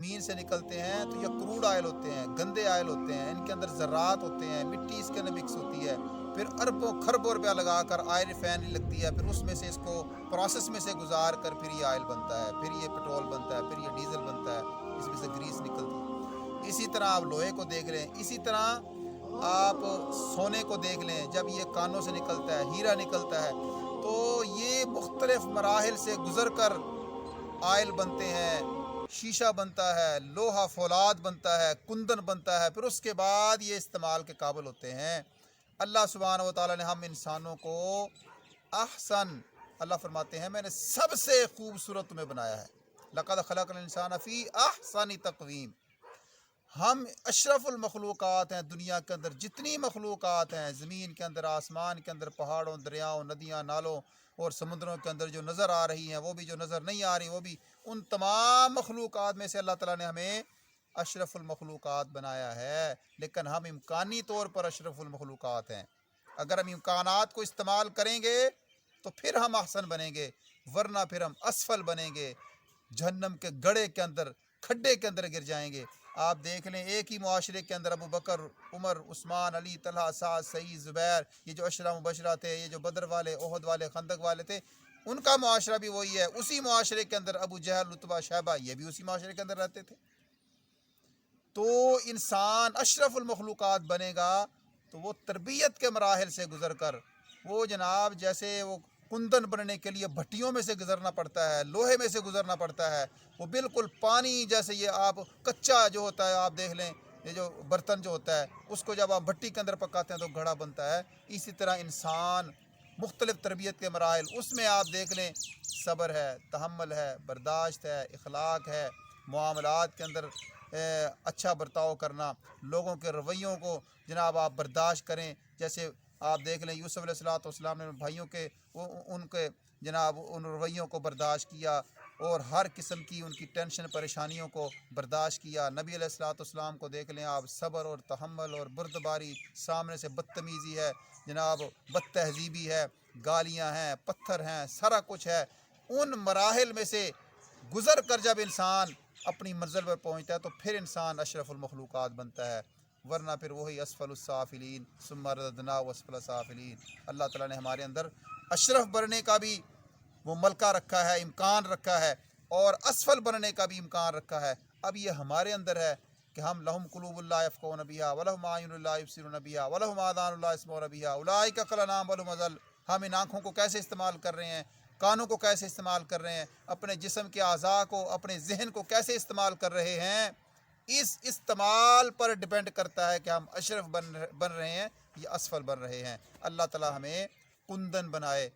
زمین سے نکلتے ہیں تو یہ کروڈ آئل ہوتے ہیں، گندے آئل ہوتے ہیں، ان کے اندر ذرات ہوتے ہیں، مٹی اس کے اندر مکس ہوتی ہے، پھر اربوں خربوں روپیہ لگا کر آئل ریفائنری لگتی ہے، پھر اس میں سے اس کو پروسیس میں سے گزار کر پھر یہ آئل بنتا ہے، پھر یہ پٹرول بنتا ہے، پھر یہ ڈیزل بنتا ہے، اس میں سے گریس نکلتی ہے۔ اسی طرح آپ لوہے کو دیکھ لیں، اسی طرح آپ سونے کو دیکھ لیں، جب یہ کانوں سے نکلتا ہے، ہیرا نکلتا ہے، تو یہ مختلف مراحل سے گزر کر آئل بنتے ہیں، شیشہ بنتا ہے، لوہا فولاد بنتا ہے، کندن بنتا ہے، پھر اس کے بعد یہ استعمال کے قابل ہوتے ہیں۔ اللہ سبحانہ و تعالیٰ نے ہم انسانوں کو احسن، اللہ فرماتے ہیں میں نے سب سے خوبصورت میں بنایا ہے، لقد خلق الانسان فی احسن تقویم۔ ہم اشرف المخلوقات ہیں دنیا کے اندر، جتنی مخلوقات ہیں زمین کے اندر، آسمان کے اندر، پہاڑوں، دریاؤں، ندیاں، نالوں اور سمندروں کے اندر جو نظر آ رہی ہیں، وہ بھی جو نظر نہیں آ رہی وہ بھی، ان تمام مخلوقات میں سے اللہ تعالیٰ نے ہمیں اشرف المخلوقات بنایا ہے، لیکن ہم امکانی طور پر اشرف المخلوقات ہیں۔ اگر ہم امکانات کو استعمال کریں گے تو پھر ہم احسن بنیں گے، ورنہ پھر ہم اسفل بنیں گے، جہنم کے گڑھے کے اندر، کھڈے کے اندر گر جائیں گے۔ آپ دیکھ لیں ایک ہی معاشرے کے اندر ابو بکر، عمر، عثمان، علی، طلحہ، سعد، سعید، زبیر، یہ جو عشرہ مبشرہ تھے، یہ جو بدر والے، احد والے، خندق والے تھے، ان کا معاشرہ بھی وہی ہے۔ اسی معاشرے کے اندر ابو جہل، عتبہ، شیبہ، یہ بھی اسی معاشرے کے اندر رہتے تھے۔ تو انسان اشرف المخلوقات بنے گا تو وہ تربیت کے مراحل سے گزر کر، وہ جناب جیسے وہ کندن بننے کے لیے بھٹیوں میں سے گزرنا پڑتا ہے، لوہے میں سے گزرنا پڑتا ہے، وہ بالکل پانی جیسے، یہ آپ کچا جو ہوتا ہے آپ دیکھ لیں، یہ جو برتن جو ہوتا ہے اس کو جب آپ بھٹی کے اندر پکاتے ہیں تو گھڑا بنتا ہے، اسی طرح انسان مختلف تربیت کے مراحل، اس میں آپ دیکھ لیں صبر ہے، تحمل ہے، برداشت ہے، اخلاق ہے، معاملات کے اندر اچھا برتاؤ کرنا، لوگوں کے رویوں کو جناب آپ برداشت کریں، جیسے آپ دیکھ لیں یوسف علیہ الصلوۃ والسلام نے بھائیوں کے ان کے جناب ان رویوں کو برداشت کیا، اور ہر قسم کی ان کی ٹینشن پریشانیوں کو برداشت کیا۔ نبی علیہ الصلوۃ والسلام کو دیکھ لیں آپ، صبر اور تحمل اور بردباری، سامنے سے بدتمیزی ہے جناب، بد تہذیبی ہے، گالیاں ہیں، پتھر ہیں، سارا کچھ ہے۔ ان مراحل میں سے گزر کر جب انسان اپنی منزل پر پہنچتا ہے تو پھر انسان اشرف المخلوقات بنتا ہے، ورنہ پھر وہی اسفل السافلین ثم رددناہ اسفل السافلین۔ اللہ تعالیٰ نے ہمارے اندر اشرف بننے کا بھی وہ ملکہ رکھا ہے، امکان رکھا ہے، اور اسفل بننے کا بھی امکان رکھا ہے۔ اب یہ ہمارے اندر ہے کہ ہم لہم قلوب لا یفقہون بہا ولہم اعین لا یبصرون بہا ولہم آذان لا یسمعون بہا اولئک کالانعام بل هم اضل۔ ہم ان آنکھوں کو کیسے استعمال کر رہے ہیں، کانوں کو کیسے استعمال کر رہے ہیں، اپنے جسم کے اعضاء کو، اپنے ذہن کو کیسے استعمال کر رہے ہیں، اس استعمال پر ڈیپینڈ کرتا ہے کہ ہم اشرف بن رہے ہیں یا اسفل بن رہے ہیں۔ اللہ تعالی ہمیں کندن بنائے،